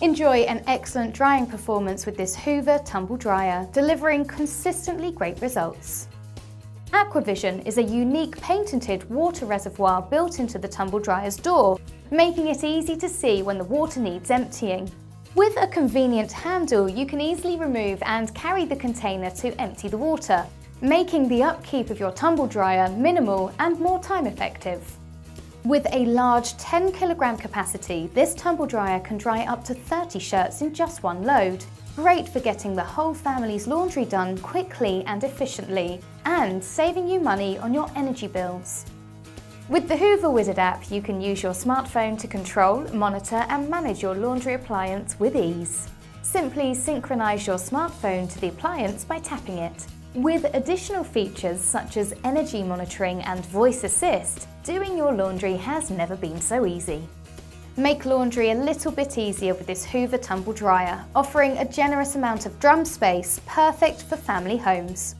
Enjoy an excellent drying performance with this Hoover Tumble Dryer, delivering consistently great results. AquaVision is a unique patented water reservoir built into the tumble dryer's door, making it easy to see when the water needs emptying. With a convenient handle, you can easily remove and carry the container to empty the water, making the upkeep of your tumble dryer minimal and more time effective. With a large 10 kilogram capacity, this tumble dryer can dry up to 30 shirts in just one load. Great for getting the whole family's laundry done quickly and efficiently, and saving you money on your energy bills. With the Hoover Wizard App, you can use your smartphone to control, monitor and manage your laundry appliance with ease. Simply synchronize your smartphone to the appliance by tapping it. With additional features such as energy monitoring and voice assist, doing your laundry has never been so easy. Make laundry a little bit easier with this Hoover Tumble Dryer, offering a generous amount of drum space, perfect for family homes.